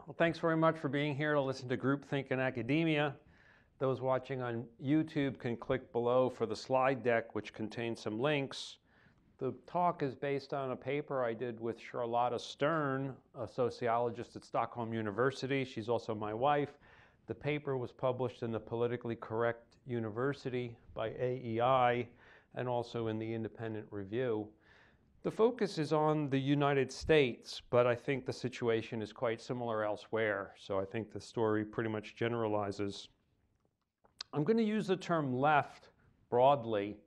Well, thanks very much for being here to listen to Groupthink in Academia. Those watching on YouTube can click below for the slide deck, which contains some links. The talk is based on a paper I did with Charlotta Stern, a sociologist at Stockholm University. She's also my wife. The paper was published in the Politically Correct University by AEI and also in the Independent Review. The focus is on the United States, but I think the situation is quite similar elsewhere. So I think the story pretty much generalizes. I'm going to use the term left broadly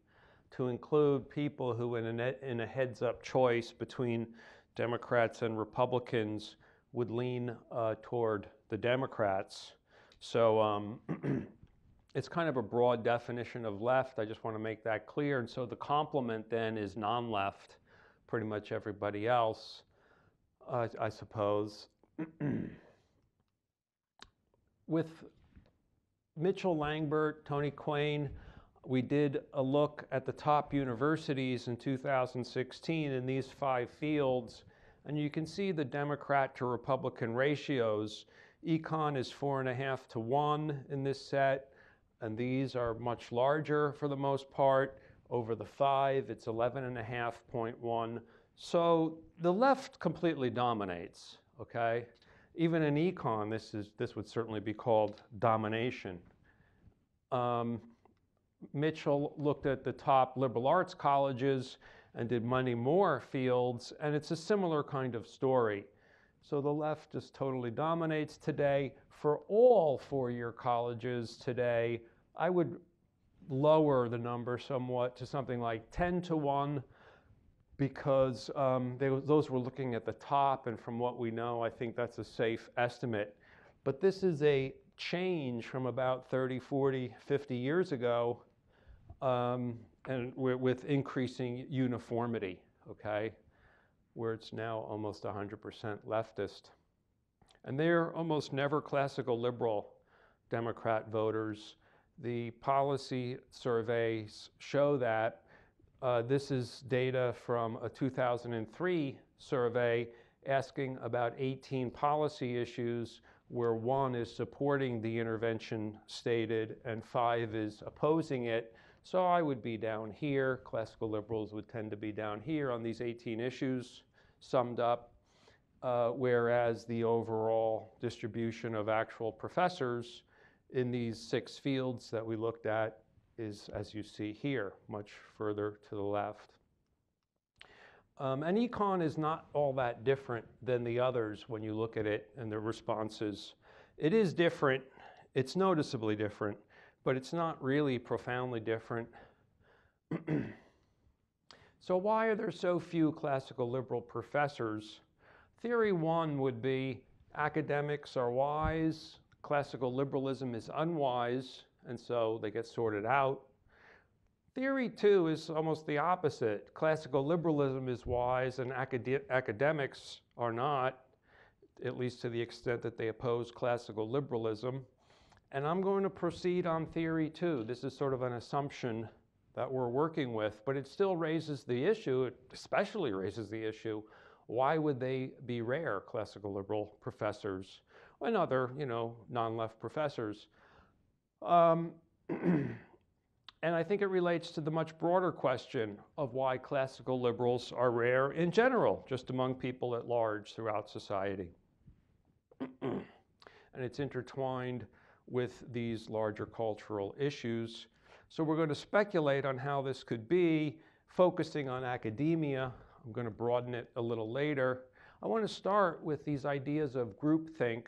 to include people who in a heads-up choice between Democrats and Republicans would lean toward the Democrats. So it's kind of a broad definition of left. I just want to make that clear. And so the complement then is non-left, pretty much everybody else, I suppose. With Mitchell Langbert, Tony Quain, we did a look at the top universities in 2016 in these 5 fields, and you can see the Democrat to Republican ratios. Econ is 4.5 to 1 in this set, and these are much larger for the most part. Over the 5, it's 11.5.1. So the left completely dominates, okay? Even in econ, this would certainly be called domination. Mitchell looked at the top liberal arts colleges and did many more fields, and it's a similar kind of story. So the left just totally dominates today. For all 4-year colleges today, I would lower the number somewhat to something like 10 to 1 because those were looking at the top, and from what we know, I think that's a safe estimate. But this is a change from about 30, 40, 50 years ago, and with increasing uniformity, okay, where it's now almost 100% leftist. And they're almost never classical liberal Democrat voters. The policy surveys show that. This is data from a 2003 survey asking about 18 policy issues where 1 is supporting the intervention stated and 5 is opposing it. So I would be down here. Classical liberals would tend to be down here on these 18 issues summed up, whereas the overall distribution of actual professors in these 6 fields that we looked at is, as you see here, much further to the left. And econ is not all that different than the others when you look at it and the responses. It is different, it's noticeably different, but it's not really profoundly different. So why are there so few classical liberal professors? Theory 1 would be academics are wise, classical liberalism is unwise, and so they get sorted out. Theory 2 is almost the opposite. Classical liberalism is wise and academics are not, at least to the extent that they oppose classical liberalism. And I'm going to proceed on theory 2. This is sort of an assumption that we're working with, but it still raises the issue, it especially raises the issue, why would they be rare, classical liberal professors and other, non-left professors? And I think it relates to the much broader question of why classical liberals are rare in general, just among people at large throughout society. And it's intertwined with these larger cultural issues. So we're going to speculate on how this could be, focusing on academia. I'm going to broaden it a little later. I want to start with these ideas of groupthink,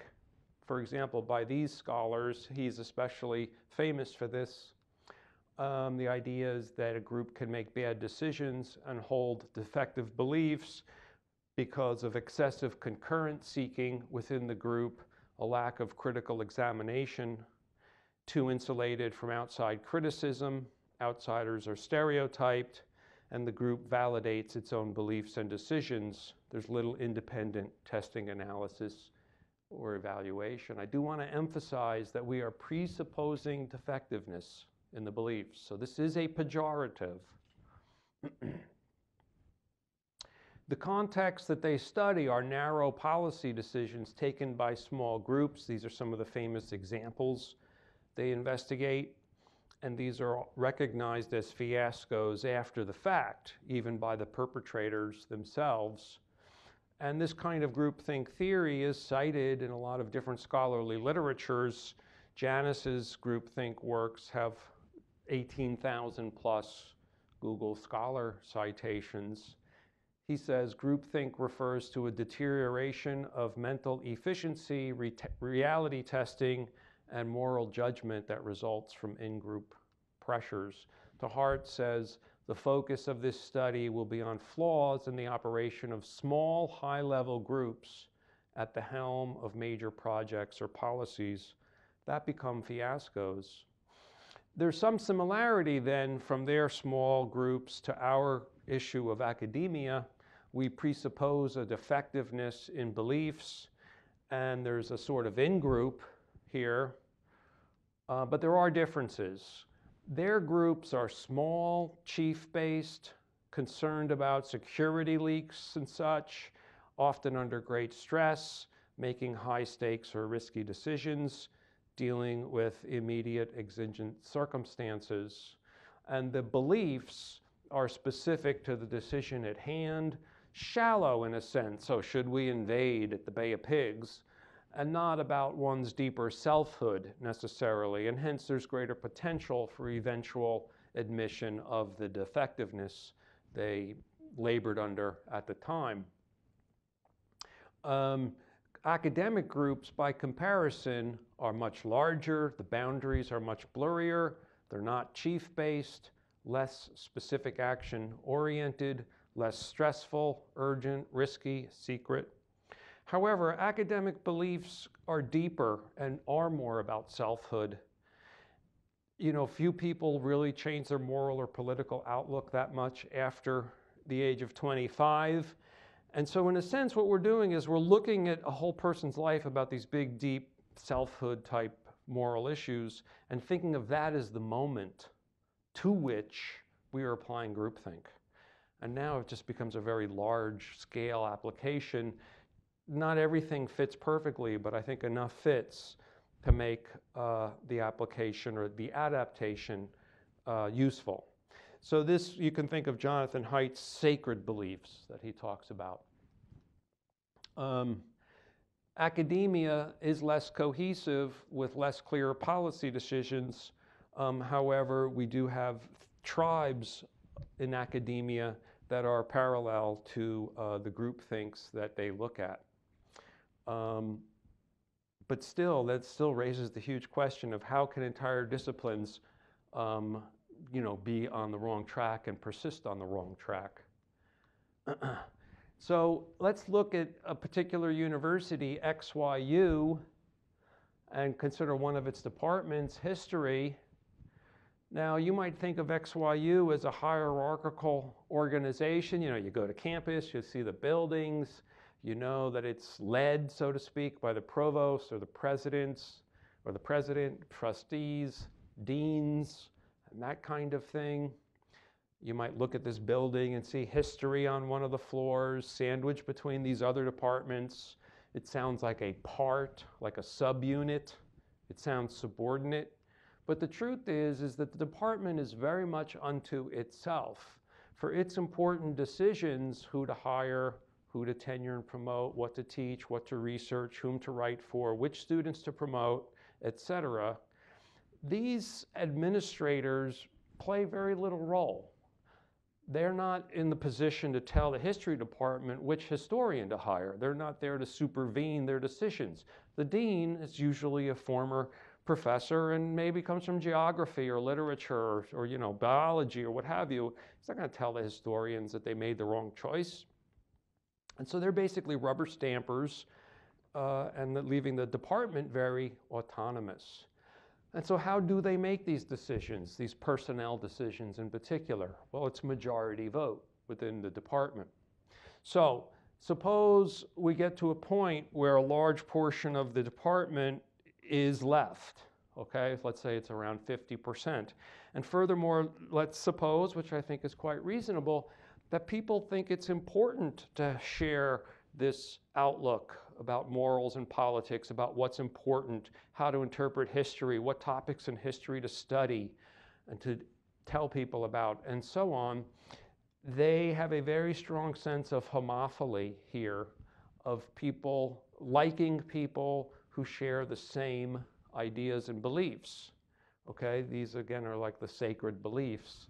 for example, by these scholars. He's especially famous for this. The idea is that a group can make bad decisions and hold defective beliefs because of excessive concurrent seeking within the group, a lack of critical examination, too insulated from outside criticism, outsiders are stereotyped, and the group validates its own beliefs and decisions. There's little independent testing, analysis, or evaluation. I do want to emphasize that we are presupposing defectiveness in the beliefs. So this is a pejorative. The context that they study are narrow policy decisions taken by small groups. These are some of the famous examples they investigate, and these are recognized as fiascos after the fact, even by the perpetrators themselves. And this kind of groupthink theory is cited in a lot of different scholarly literatures. Janis's groupthink works have 18,000 plus Google Scholar citations. He says groupthink refers to a deterioration of mental efficiency, reality testing, and moral judgment that results from in-group pressures. Hart says the focus of this study will be on flaws in the operation of small, high-level groups at the helm of major projects or policies that become fiascos. There's some similarity then from their small groups to our issue of academia. We presuppose a defectiveness in beliefs, and there's a sort of in-group here, but there are differences. Their groups are small, chief-based, concerned about security leaks and such, often under great stress, making high stakes or risky decisions, dealing with immediate exigent circumstances. And the beliefs are specific to the decision at hand, shallow in a sense, so should we invade at the Bay of Pigs, and not about one's deeper selfhood necessarily, and hence there's greater potential for eventual admission of the defectiveness they labored under at the time. Academic groups, by comparison, are much larger, the boundaries are much blurrier, they're not chief-based, less specific action-oriented, less stressful, urgent, risky, secret. However, academic beliefs are deeper and are more about selfhood. You know, few people really change their moral or political outlook that much after the age of 25. And so in a sense, what we're doing is we're looking at a whole person's life about these big, deep selfhood type moral issues and thinking of that as the moment to which we are applying groupthink. And now it just becomes a very large scale application. Not everything fits perfectly, but I think enough fits to make the application or the adaptation useful. So this, you can think of Jonathan Haidt's sacred beliefs that he talks about. Academia is less cohesive with less clear policy decisions. However, we do have tribes in academia that are parallel to the groupthinks that they look at. But still, that still raises the huge question of how can entire disciplines be on the wrong track and persist on the wrong track. So let's look at a particular university, XYU, and consider one of its departments, history. Now, you might think of XYU as a hierarchical organization. You know, you go to campus, you see the buildings, you know that it's led, so to speak, by the provost or the presidents, or the president, trustees, deans, and that kind of thing. You might look at this building and see history on one of the floors, sandwiched between these other departments. It sounds like a part, like a subunit. It sounds subordinate. But the truth is that the department is very much unto itself. For its important decisions, who to hire, who to tenure and promote, what to teach, what to research, whom to write for, which students to promote, etc., these administrators play very little role. They're not in the position to tell the history department which historian to hire. They're not there to supervene their decisions. The dean is usually a former professor and maybe comes from geography or literature or biology or what have you. He's not going to tell the historians that they made the wrong choice. And so they're basically rubber stampers and leaving the department very autonomous. And so how do they make these decisions, these personnel decisions in particular? Well, it's majority vote within the department. So suppose we get to a point where a large portion of the department is left, okay? Let's say it's around 50%. And furthermore, let's suppose, which I think is quite reasonable, that people think it's important to share this outlook about morals and politics, about what's important, how to interpret history, what topics in history to study and to tell people about, and so on. They have a very strong sense of homophily here, of people liking people who share the same ideas and beliefs. Okay, these again are like the sacred beliefs.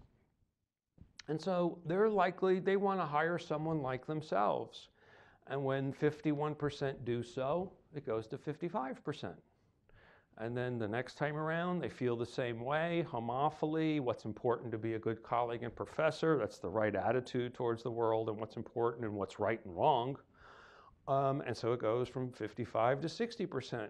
And so they're likely, they want to hire someone like themselves. And when 51% do so, it goes to 55%. And then the next time around, they feel the same way, homophily, what's important to be a good colleague and professor, that's the right attitude towards the world, and what's important and what's right and wrong. And so it goes from 55 to 60%.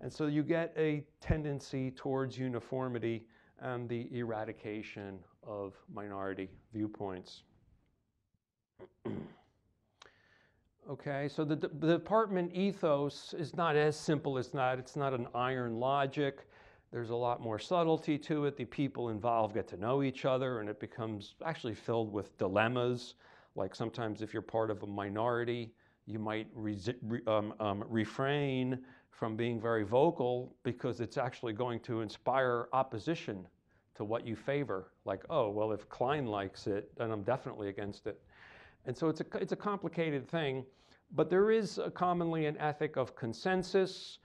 And so you get a tendency towards uniformity and the eradication of minority viewpoints. Okay, so the department ethos is not as simple as that. It's not an iron logic. There's a lot more subtlety to it. The people involved get to know each other, and it becomes actually filled with dilemmas. Like sometimes if you're part of a minority, you might refrain from being very vocal because it's actually going to inspire opposition to what you favor. Like, oh, well, if Klein likes it, then I'm definitely against it. And so it's a complicated thing, but there is commonly an ethic of consensus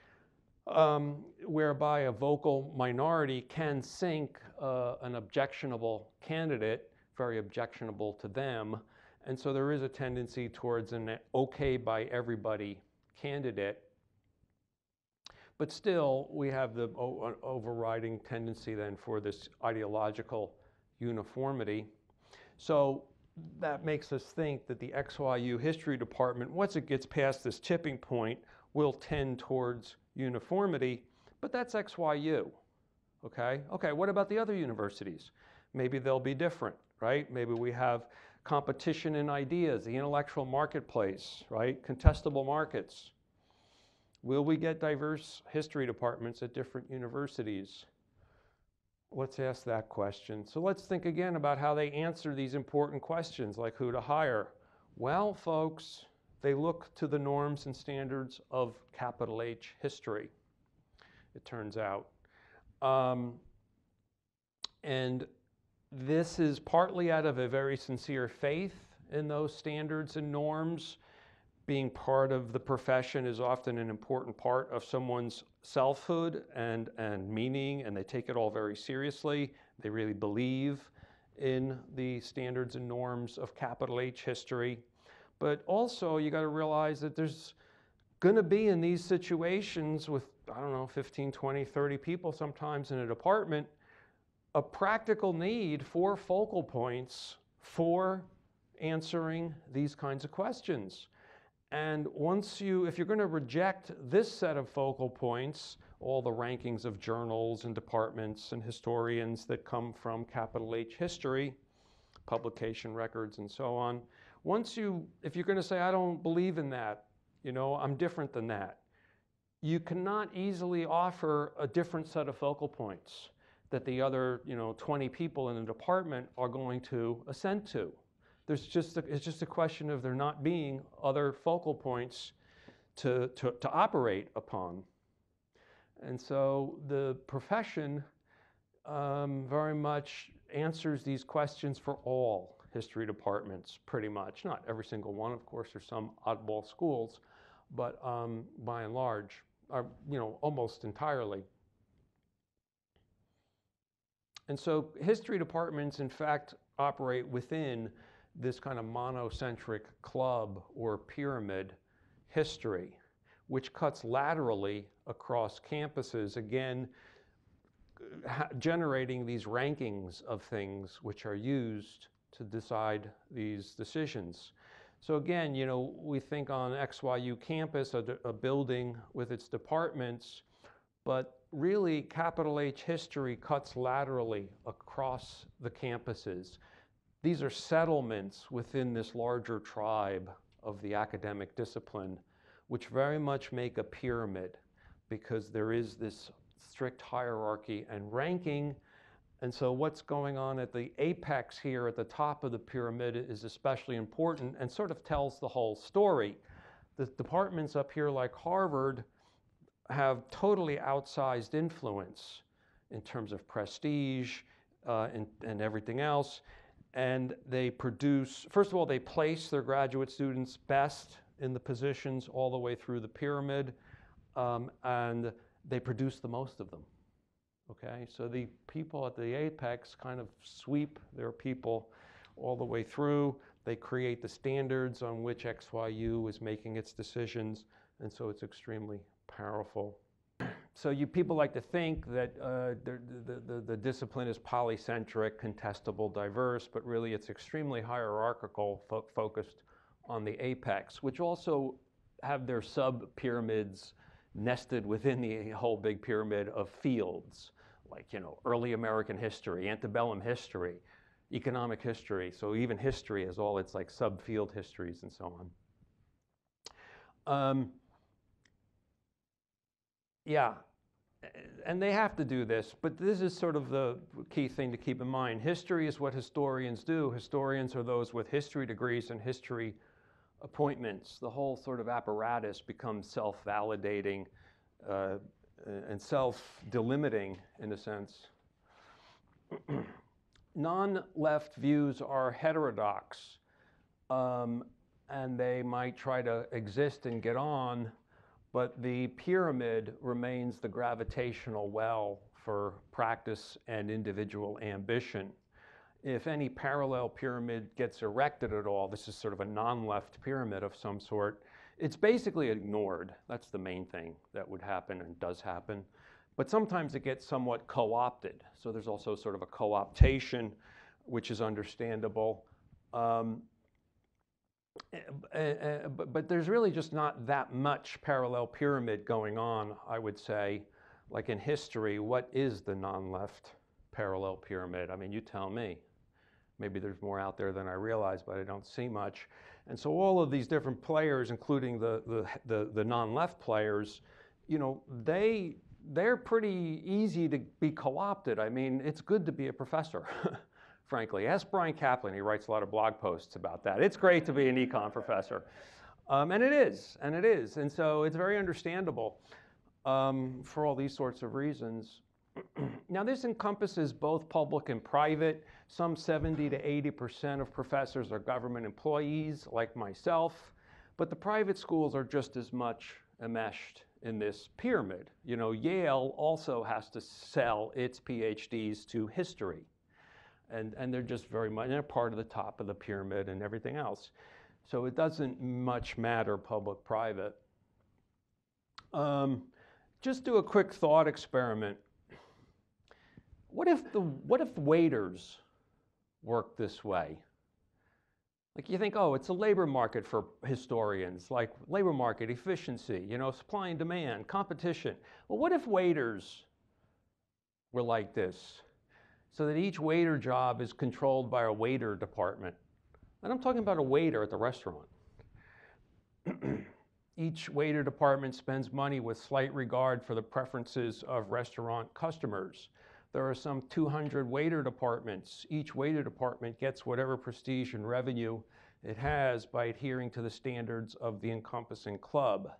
whereby a vocal minority can sink an objectionable candidate, very objectionable to them. And so there is a tendency towards an okay by everybody candidate. But still, we have the overriding tendency then for this ideological uniformity. So that makes us think that the XYU history department, once it gets past this tipping point, will tend towards uniformity, but that's XYU, okay? Okay, what about the other universities? Maybe they'll be different, right? Maybe we have competition in ideas, the intellectual marketplace, right? Contestable markets. Will we get diverse history departments at different universities? Let's ask that question. So let's think again about how they answer these important questions, like who to hire. Well, folks, they look to the norms and standards of capital H history, it turns out. And this is partly out of a very sincere faith in those standards and norms. Being part of the profession is often an important part of someone's selfhood and meaning, and they take it all very seriously. They really believe in the standards and norms of capital H history. But also, you got to realize that there's going to be in these situations with, I don't know, 15, 20, 30 people sometimes in a department, a practical need for focal points for answering these kinds of questions. And once if you're going to reject this set of focal points, all the rankings of journals and departments and historians that come from capital H history, publication records and so on, if you're going to say, I don't believe in that, I'm different than that, you cannot easily offer a different set of focal points that the other, 20 people in the department are going to assent to. It's just a question of there not being other focal points to operate upon. And so the profession very much answers these questions for all history departments, pretty much. Not every single one, of course, there's some oddball schools, but by and large, almost entirely. And so history departments, in fact, operate within this kind of monocentric club or pyramid history, which cuts laterally across campuses, again, generating these rankings of things which are used to decide these decisions. So again, we think on XYU campus, a building with its departments, but really capital H history cuts laterally across the campuses. These are settlements within this larger tribe of the academic discipline, which very much make a pyramid because there is this strict hierarchy and ranking, And so what's going on at the apex here at the top of the pyramid is especially important and sort of tells the whole story. The departments up here like Harvard have totally outsized influence in terms of prestige and everything else. And they produce, first of all, they place their graduate students best in the positions all the way through the pyramid, and they produce the most of them. Okay, so the people at the apex kind of sweep their people all the way through. They create the standards on which XYU is making its decisions, and so it's extremely powerful. So you people like to think that the discipline is polycentric, contestable, diverse, but really it's extremely hierarchical, focused on the apex, which also have their sub-pyramids nested within the whole big pyramid of fields, like, you know, early American history, antebellum history, economic history. So even history has all its like sub-field histories and so on. Yeah, and they have to do this, but this is sort of the key thing to keep in mind. History is what historians do. Historians are those with history degrees and history appointments. The whole sort of apparatus becomes self-validating and self-delimiting in a sense. Non-left views are heterodox, and they might try to exist and get on, but the pyramid remains the gravitational well for practice and individual ambition. If any parallel pyramid gets erected at all, this is sort of a non-left pyramid of some sort, it's basically ignored. That's the main thing that would happen and does happen. But sometimes it gets somewhat co-opted. So there's also sort of a co-optation, which is understandable. But there's really just not that much parallel pyramid going on, I would say. Like in history, what is the non-left parallel pyramid? I mean, you tell me. Maybe there's more out there than I realize, but I don't see much. And so all of these different players, including the non-left players, you know, they're pretty easy to be co-opted. I mean, it's good to be a professor, frankly. Ask Brian Kaplan, he writes a lot of blog posts about that. It's great to be an econ professor. And it is. And so it's very understandable for all these sorts of reasons. Now, this encompasses both public and private. Some 70 to 80% of professors are government employees, like myself, but the private schools are just as much enmeshed in this pyramid. You know, Yale also has to sell its PhDs to history, and they're just very much, they're part of the top of the pyramid and everything else. So it doesn't much matter public-private. Just do a quick thought experiment. What if waiters work this way? Like you think, oh, it's a labor market for historians, like labor market efficiency, you know, supply and demand, competition. Well, what if waiters were like this? So that each waiter job is controlled by a waiter department. And I'm talking about a waiter at the restaurant. Each waiter department spends money with slight regard for the preferences of restaurant customers. There are some 200 waiter departments. Each waiter department gets whatever prestige and revenue it has by adhering to the standards of the encompassing club.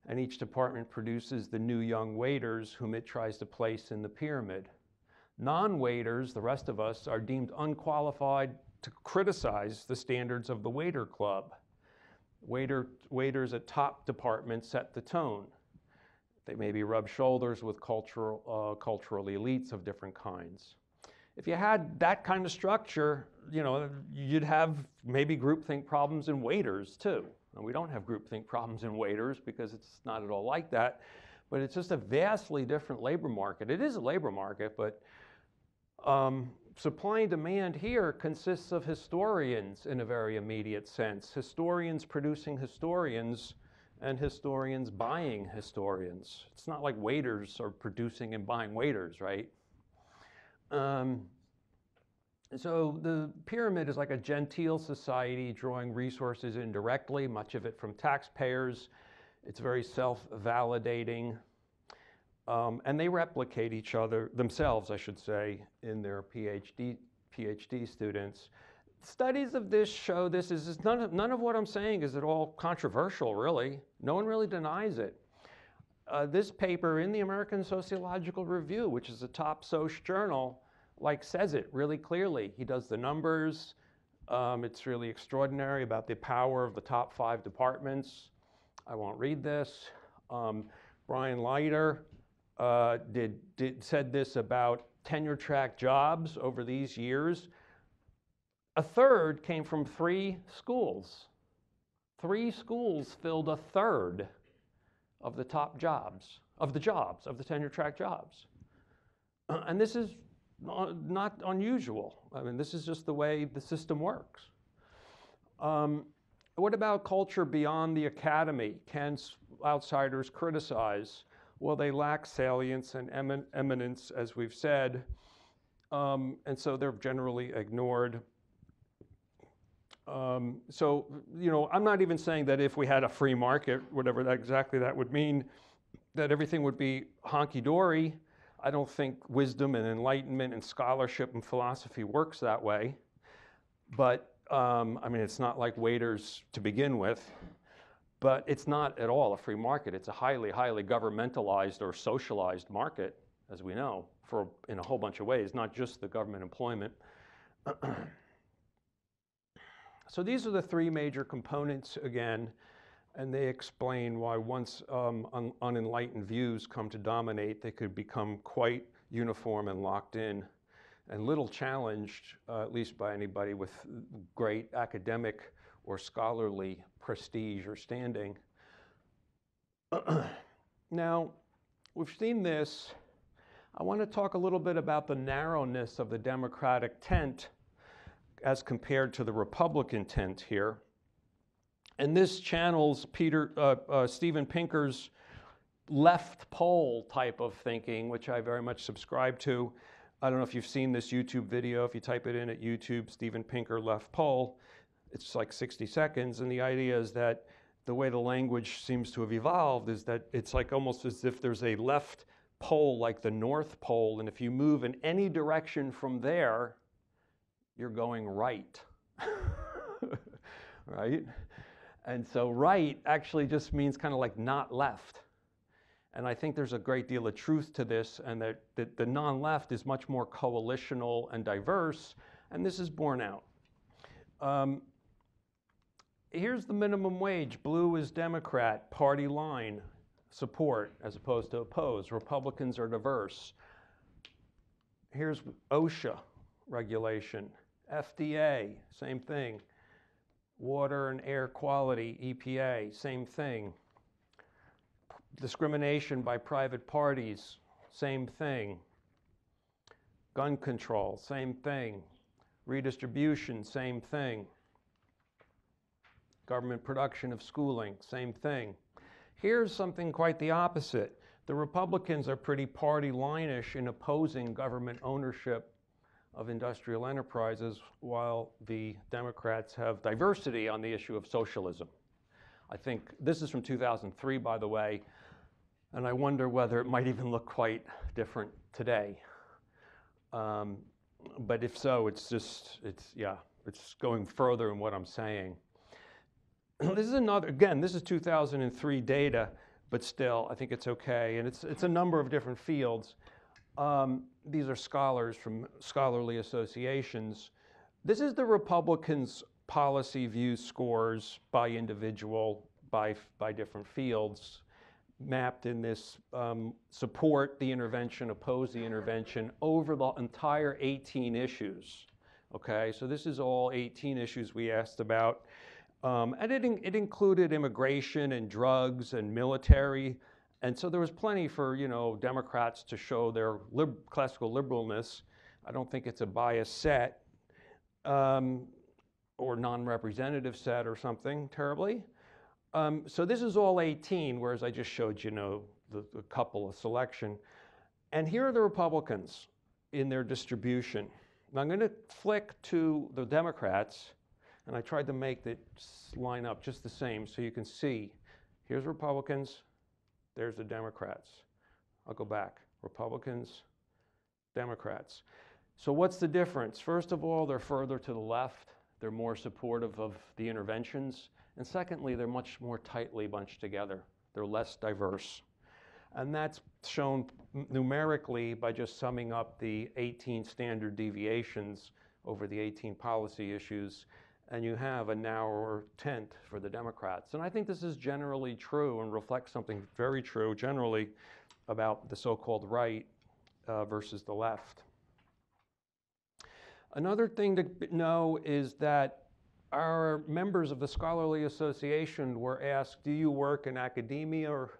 And each department produces the new young waiters whom it tries to place in the pyramid. Non-waiters, the rest of us, are deemed unqualified to criticize the standards of the waiter club. Waiters at top departments set the tone. They maybe rub shoulders with cultural elites of different kinds. If you had that kind of structure, you know, you'd have maybe groupthink problems in waiters too. And we don't have groupthink problems in waiters because it's not at all like that, but it's just a vastly different labor market. It is a labor market, but supply and demand here consists of historians in a very immediate sense. Historians producing historians and historians buying historians. It's not like waiters are producing and buying waiters, right? So the pyramid is like a genteel society drawing resources indirectly, much of it from taxpayers. It's very self-validating. And they replicate each other, themselves, I should say, in their PhD students. Studies of this show this is none of what I'm saying is at all controversial, really. No one really denies it. This paper in the American Sociological Review, which is a top social journal, says it really clearly. He does the numbers. It's really extraordinary about the power of the top 5 departments. I won't read this. Brian Leiter said this about tenure track jobs over these years. A third came from 3 schools. 3 schools filled a third of the top jobs, of the tenure track jobs. And this is not unusual. I mean, this is just the way the system works. What about culture beyond the academy? Can outsiders criticize? Well, they lack salience and eminence, as we've said, and so they're generally ignored. So, I'm not even saying that if we had a free market, whatever exactly that would mean, that everything would be honky-dory. I don't think wisdom and enlightenment and scholarship and philosophy works that way. But, it's not like waiters to begin with. But it's not at all a free market. It's a highly, highly governmentalized or socialized market, as we know, in a whole bunch of ways, not just the government employment. So these are the 3 major components again, and they explain why once unenlightened views come to dominate, they could become quite uniform and locked in and little challenged, at least by anybody with great academic or scholarly prestige or standing. Now, we've seen this. I want to talk a little bit about the narrowness of the Democratic tent as compared to the Republican tent here. And this channels Steven Pinker's left pole type of thinking, which I very much subscribe to. I don't know if you've seen this YouTube video. If you type it in at YouTube, Steven Pinker left pole, it's like 60 seconds. And the idea is that the way the language seems to have evolved is that it's like almost as if there's a left pole like the North Pole. And if you move in any direction from there, you're going right, right? And so right actually just means kind of like not left. And I think there's a great deal of truth to this, and that the non-left is much more coalitional and diverse, and this is borne out. Here's the minimum wage. Blue is Democrat, party line, support as opposed to oppose. Republicans are diverse. Here's OSHA regulation. FDA, same thing. Water and air quality, EPA, same thing. Discrimination by private parties, same thing. Gun control, same thing. Redistribution, same thing. Government production of schooling, same thing. Here's something quite the opposite. The Republicans are pretty party line-ish in opposing government ownership of industrial enterprises, while the Democrats have diversity on the issue of socialism. I think this is from 2003, by the way, and I wonder whether it might even look quite different today. But if so, it's going further in what I'm saying. This is another, again, this is 2003 data, but still, I think it's okay, and it's a number of different fields. These are scholars from scholarly associations. This is the Republicans' policy view scores by individual, by different fields, mapped in this support the intervention, oppose the intervention over the entire 18 issues. Okay, so this is all 18 issues we asked about. And it included immigration and drugs and military. And so there was plenty for, Democrats to show their classical liberalness. I don't think it's a biased set or non-representative set or something terribly. So this is all 18, whereas I just showed the couple of selection. And here are the Republicans in their distribution. Now I'm going to flick to the Democrats, and I tried to make it line up just the same so you can see. Here's Republicans. There's the Democrats. I'll go back. Republicans, Democrats. So what's the difference? First of all, they're further to the left. They're more supportive of the interventions. And secondly, they're much more tightly bunched together. They're less diverse. And that's shown numerically by just summing up the 18 standard deviations over the 18 policy issues, and you have a narrower tent for the Democrats. And I think this is generally true and reflects something very true generally about the so-called right versus the left. Another thing to know is that our members of the Scholarly Association were asked, do you work in academia or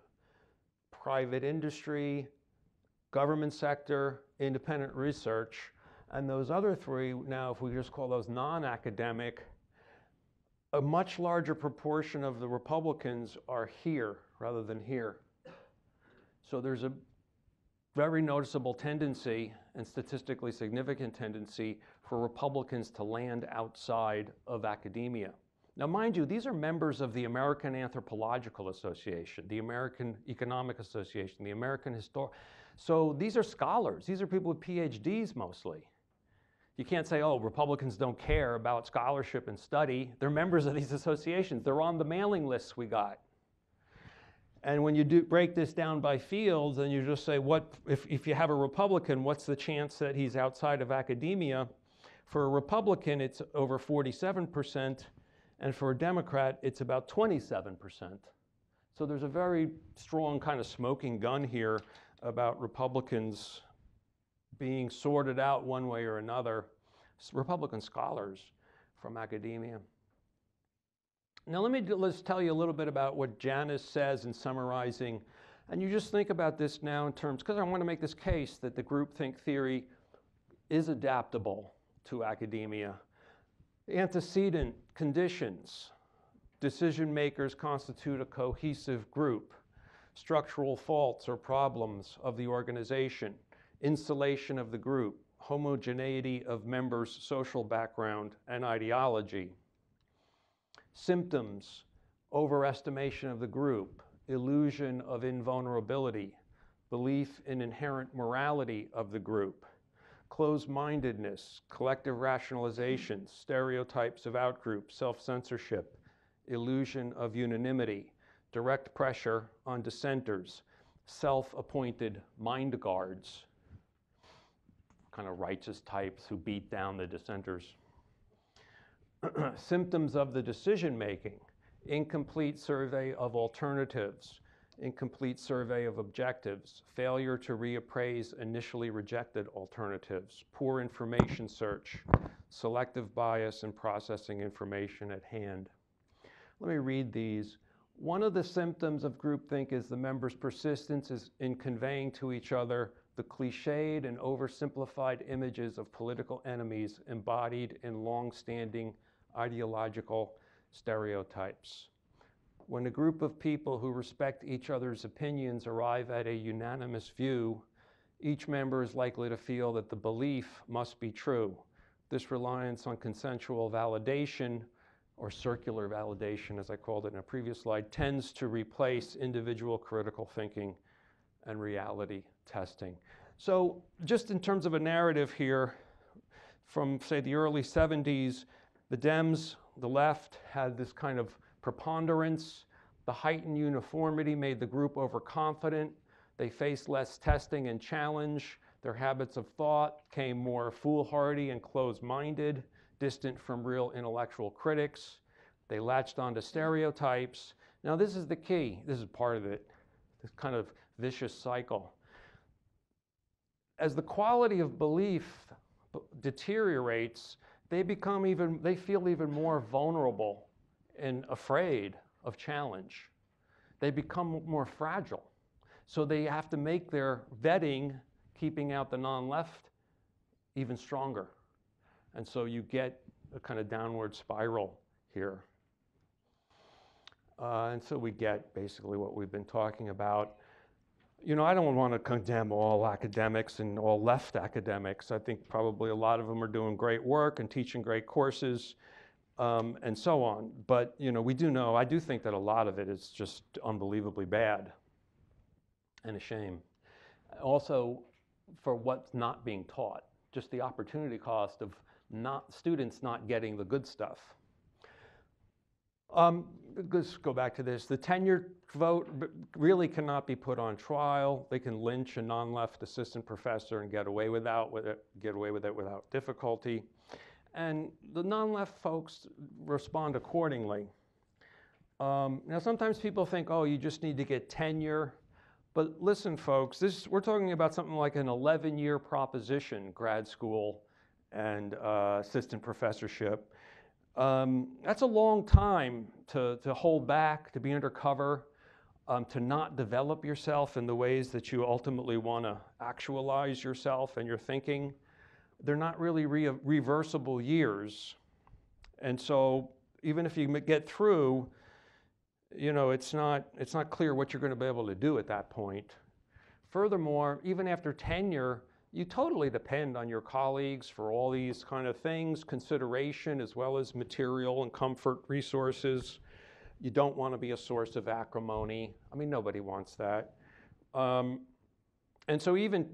private industry, government sector, independent research? And those other three, now if we just call those non-academic, a much larger proportion of the Republicans are here rather than here. So there's a very noticeable tendency and statistically significant tendency for Republicans to land outside of academia. Now, mind you, these are members of the American Anthropological Association, the American Economic Association, the American So these are scholars. These are people with PhDs mostly. You can't say, oh, Republicans don't care about scholarship and study. They're members of these associations. They're on the mailing lists we got. And when you break this down by fields, and you just say, if you have a Republican, what's the chance that he's outside of academia? For a Republican, it's over 47%, and for a Democrat, it's about 27%. So there's a very strong kind of smoking gun here about Republicans being sorted out one way or another, Republican scholars from academia. Now let's tell you a little bit about what Janis says in summarizing, and you just think about this now in terms, because I want to make this case that the groupthink theory is adaptable to academia. Antecedent conditions, decision makers constitute a cohesive group, structural faults or problems of the organization, insulation of the group, homogeneity of members' social background and ideology. Symptoms, overestimation of the group, illusion of invulnerability, belief in inherent morality of the group, closed-mindedness, collective rationalizations, stereotypes of outgroup, self-censorship, illusion of unanimity, direct pressure on dissenters, self-appointed mind guards, kind of righteous types who beat down the dissenters. Symptoms of the decision-making, incomplete survey of alternatives, incomplete survey of objectives, failure to reappraise initially rejected alternatives, poor information search, selective bias in processing information at hand. Let me read these. One of the symptoms of groupthink is the members' persistence in conveying to each other the cliched and oversimplified images of political enemies embodied in long-standing ideological stereotypes. When a group of people who respect each other's opinions arrive at a unanimous view, each member is likely to feel that the belief must be true. This reliance on consensual validation, or circular validation, as I called it in a previous slide, tends to replace individual critical thinking and reality testing. So just in terms of a narrative here, from, say, the early 70s, the Dems, the left, had this kind of preponderance. The heightened uniformity made the group overconfident. They faced less testing and challenge. Their habits of thought became more foolhardy and closed-minded, distant from real intellectual critics. They latched onto stereotypes. Now this is the key. This is part of it, this kind of vicious cycle. As the quality of belief deteriorates, they feel even more vulnerable and afraid of challenge. They become more fragile. So they have to make their vetting, keeping out the non-left, even stronger. And so you get a kind of downward spiral here. And so we get basically what we've been talking about. You know, I don't want to condemn all academics and all left academics. I think probably a lot of them are doing great work and teaching great courses and so on. But, you know, I do think that a lot of it is just unbelievably bad and a shame. Also for what's not being taught, just the opportunity cost of students not getting the good stuff. Let's go back to this. The tenure vote really cannot be put on trial. They can lynch a non-left assistant professor and get away with it without difficulty. And the non-left folks respond accordingly. Now, sometimes people think, oh, you just need to get tenure. But listen, folks, we're talking about something like an 11-year proposition, grad school and assistant professorship. That's a long time to hold back, to be undercover, to not develop yourself in the ways that you ultimately want to actualize yourself and your thinking. They're not really reversible years. And so even if you get through, you know, it's not clear what you're going to be able to do at that point. Furthermore, even after tenure, you totally depend on your colleagues for all these kind of things, consideration as well as material and comfort resources. You don't want to be a source of acrimony. I mean, nobody wants that. And so even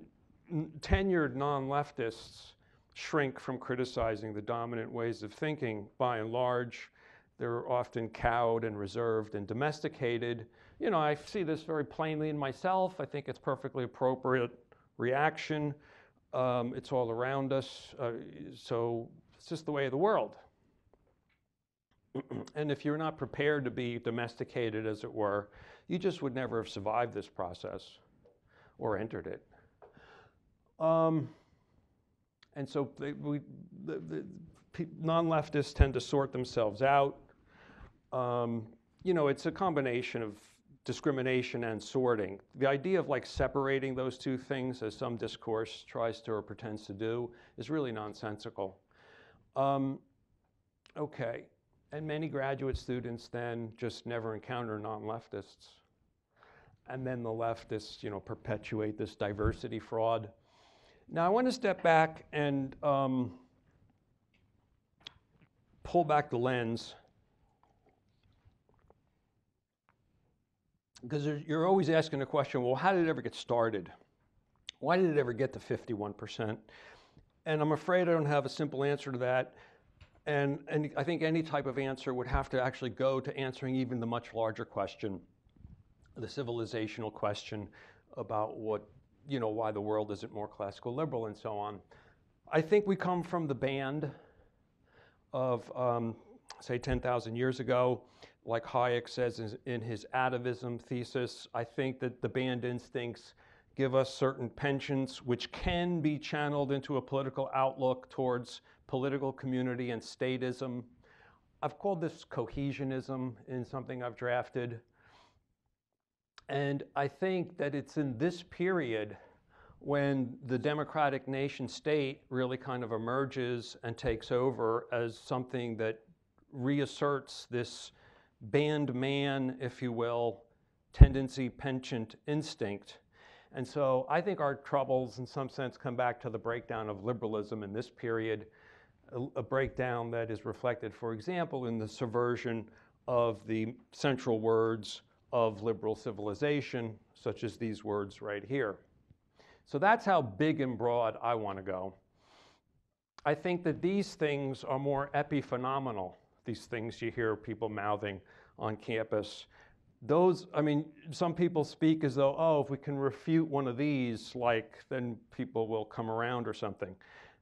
tenured non-leftists shrink from criticizing the dominant ways of thinking. By and large, they're often cowed and reserved and domesticated. You know, I see this very plainly in myself. I think it's perfectly appropriate reaction. It's all around us, so it's just the way of the world. And if you're not prepared to be domesticated, as it were, you just would never have survived this process or entered it. And so the non-leftists tend to sort themselves out. You know, it's a combination of discrimination and sorting. The idea of like separating those two things, as some discourse tries to or pretends to do, is really nonsensical. Okay, and many graduate students then just never encounter non-leftists. And then the leftists, you know, perpetuate this diversity fraud. Now I want to step back and pull back the lens, because you're always asking the question, well, how did it ever get started? Why did it ever get to 51%? And I'm afraid I don't have a simple answer to that. And I think any type of answer would have to actually go to answering even the much larger question, the civilizational question about what, you know, why the world isn't more classical liberal and so on. I think we come from the band of, say, 10,000 years ago. Like Hayek says in his atavism thesis, I think that the band instincts give us certain penchants which can be channeled into a political outlook towards political community and statism. I've called this cohesionism in something I've drafted. And I think that it's in this period when the democratic nation state really kind of emerges and takes over as something that reasserts this band man, if you will, tendency, penchant, instinct. And so I think our troubles in some sense come back to the breakdown of liberalism in this period, a breakdown that is reflected, for example, in the subversion of the central words of liberal civilization, such as these words right here. So that's how big and broad I want to go. I think that these things are more epiphenomenal, these things you hear people mouthing on campus. Those, I mean, some people speak as though, oh, if we can refute one of these, like, then people will come around or something.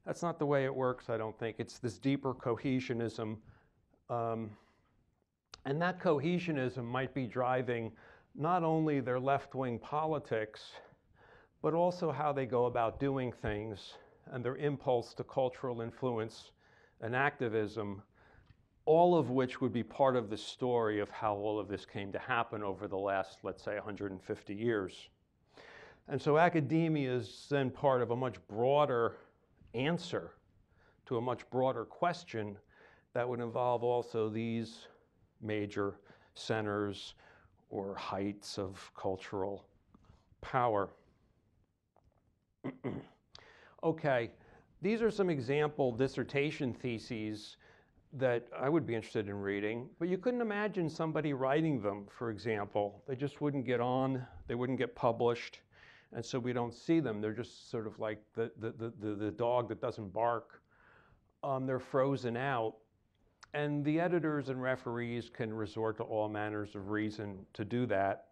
That's not the way it works, I don't think. It's this deeper cohesionism. And that cohesionism might be driving not only their left-wing politics, but also how they go about doing things and their impulse to cultural influence and activism, all of which would be part of the story of how all of this came to happen over the last, let's say, 150 years. And so academia is then part of a much broader answer to a much broader question that would involve also these major centers or heights of cultural power. Okay, these are some example dissertation theses that I would be interested in reading, but you couldn't imagine somebody writing them, for example. They just wouldn't get on, they wouldn't get published. And so we don't see them. They're just sort of like the dog that doesn't bark. They're frozen out. And the editors and referees can resort to all manners of reason to do that.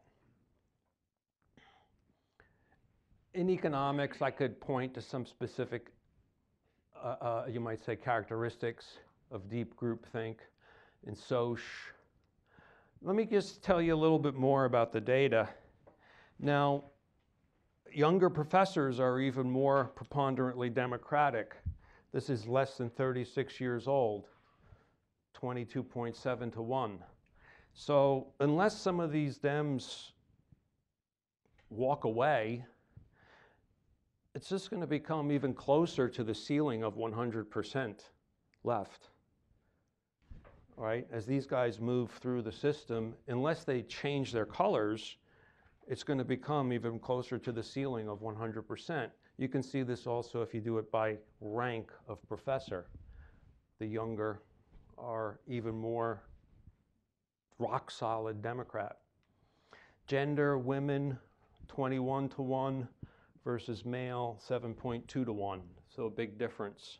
In economics, I could point to some specific, you might say, characteristics of deep groupthink. In Soch, let me just tell you a little bit more about the data. Now, younger professors are even more preponderantly democratic. This is less than 36 years old, 22.7 to 1. So unless some of these Dems walk away, it's just going to become even closer to the ceiling of 100% left. All right, as these guys move through the system, unless they change their colors, it's going to become even closer to the ceiling of 100%. You can see this also if you do it by rank of professor. The younger are even more rock solid Democrat. Gender, women, 21 to 1 versus male, 7.2 to 1. So a big difference.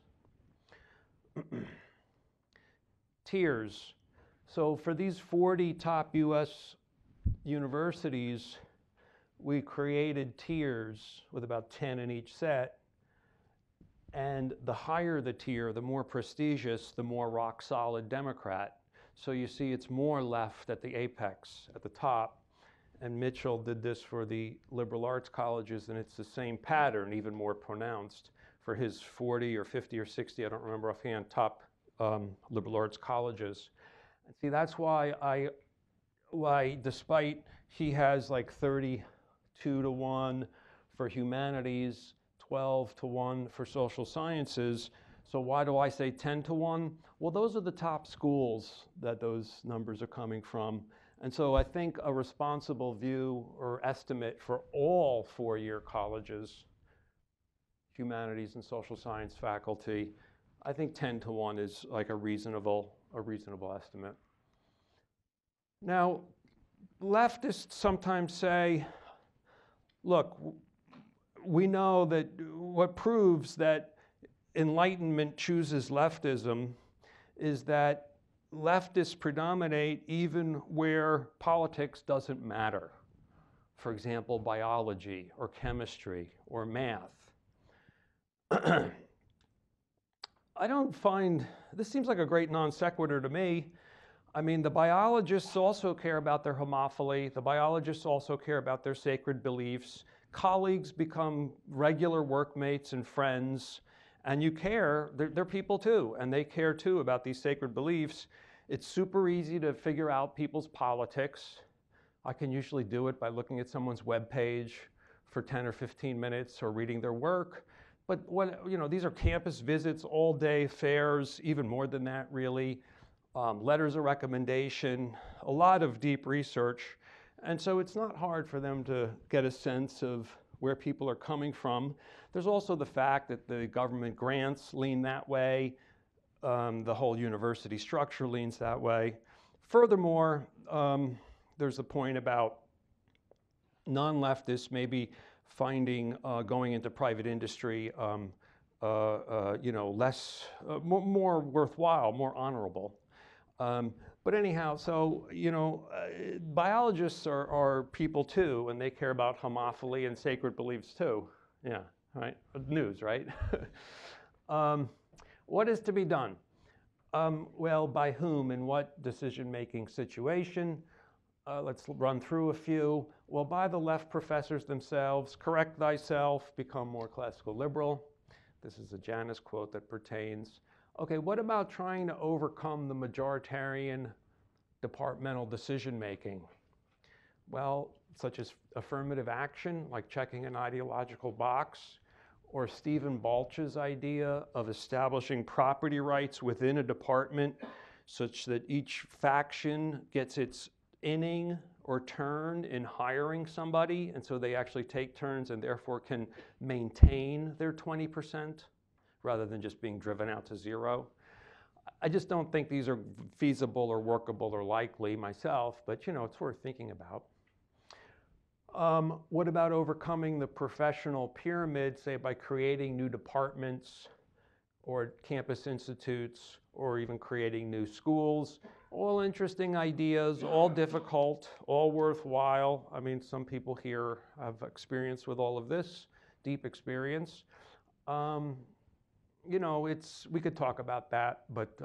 Tiers. So for these 40 top US universities, we created tiers with about 10 in each set. And the higher the tier, the more prestigious, the more rock solid Democrat. So you see it's more left at the apex, at the top. And Mitchell did this for the liberal arts colleges, and it's the same pattern, even more pronounced for his 40 or 50 or 60, I don't remember offhand, top liberal arts colleges. And see, that's why despite he has like 32 to 1 for humanities, 12 to 1 for social sciences. So why do I say 10 to 1? Well, those are the top schools that those numbers are coming from. And so I think a responsible view or estimate for all four-year colleges, humanities and social science faculty, I think 10 to 1 is like a reasonable estimate. Now, leftists sometimes say, look, we know that what proves that Enlightenment chooses leftism is that leftists predominate even where politics doesn't matter. For example, biology or chemistry or math. I don't find, this seems like a great non sequitur to me. I mean, the biologists also care about their homophily. The biologists also care about their sacred beliefs. Colleagues become regular workmates and friends. And you care, they're people too, and they care too about these sacred beliefs. It's super easy to figure out people's politics. I can usually do it by looking at someone's webpage for 10 or 15 minutes or reading their work. But these are campus visits, all-day fairs, even more than that, really. Letters of recommendation, a lot of deep research. And so it's not hard for them to get a sense of where people are coming from. There's also the fact that the government grants lean that way. The whole university structure leans that way. Furthermore, there's a point about non-leftists maybe finding going into private industry less, more worthwhile, more honorable. But anyhow, so, biologists are people too, and they care about homophily and sacred beliefs too. Yeah, right? News, right? What is to be done? Well, by whom and what decision-making situation? Let's run through a few. Well, by the left professors themselves. Correct thyself, become more classical liberal. This is a Janis quote that pertains. Okay, what about trying to overcome the majoritarian departmental decision-making? Well, such as affirmative action, like checking an ideological box, or Stephen Balch's idea of establishing property rights within a department such that each faction gets its inning or turn in hiring somebody, and so they actually take turns and therefore can maintain their 20% rather than just being driven out to zero. I just don't think these are feasible or workable or likely myself, but it's worth thinking about. What about overcoming the professional pyramid, say by creating new departments or campus institutes, or even creating new schools? All interesting ideas, all difficult, all worthwhile. I mean, some people here have experience with all of this, deep experience. You know, we could talk about that, but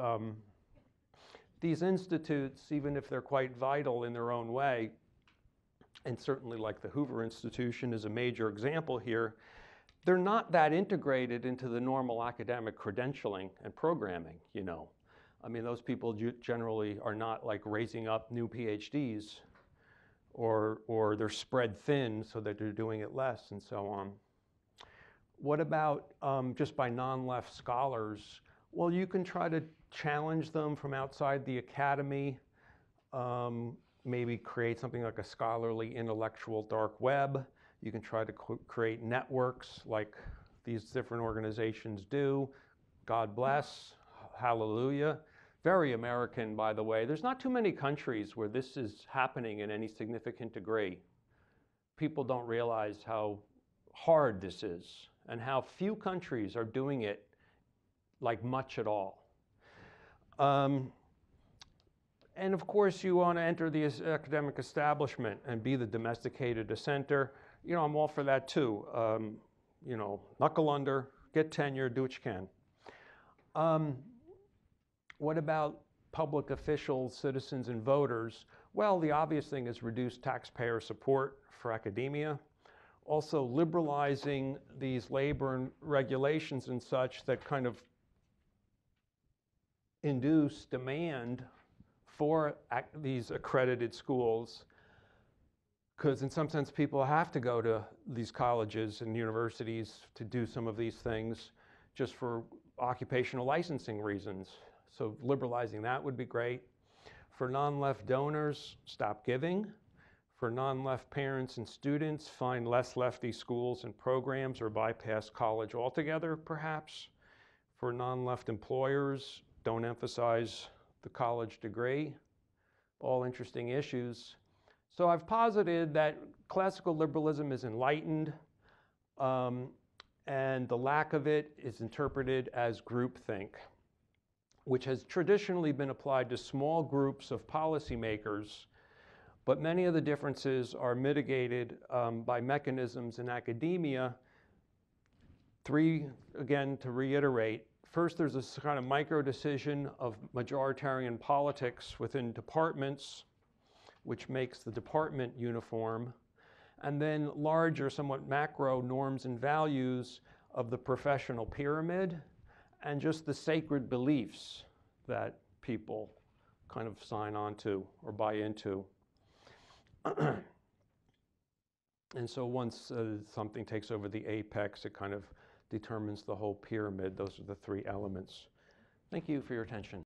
these institutes, even if they're quite vital in their own way, and certainly like the Hoover Institution is a major example here, they're not that integrated into the normal academic credentialing and programming, you know. I mean, those people generally are not like raising up new PhDs, or they're spread thin so that they're doing it less and so on. What about just by non-left scholars? Well, you can try to challenge them from outside the academy, maybe create something like a scholarly intellectual dark web. You can try to create networks like these different organizations do. God bless, hallelujah. Very American, by the way. There's not too many countries where this is happening in any significant degree. People don't realize how hard this is and how few countries are doing it like much at all. And of course, you want to enter the academic establishment and be the domesticated dissenter. You know, I'm all for that too. You know, knuckle under, get tenure, do what you can. What about public officials, citizens, and voters? Well, the obvious thing is reduce taxpayer support for academia. Also liberalizing these labor and regulations and such that kind of induce demand for these accredited schools, because in some sense people have to go to these colleges and universities to do some of these things just for occupational licensing reasons. So liberalizing that would be great. For non-left donors, stop giving. For non-left parents and students, find less lefty schools and programs or bypass college altogether, perhaps. For non-left employers, don't emphasize the college degree. All interesting issues. So I've posited that classical liberalism is enlightened, and the lack of it is interpreted as groupthink, which has traditionally been applied to small groups of policymakers, but many of the differences are mitigated by mechanisms in academia. Three, again, to reiterate. First, there's this kind of micro-decision of majoritarian politics within departments, which makes the department uniform, and then larger, somewhat macro norms and values of the professional pyramid, and just the sacred beliefs that people kind of sign on to or buy into. And so once something takes over the apex, it kind of determines the whole pyramid. Those are the three elements. Thank you for your attention.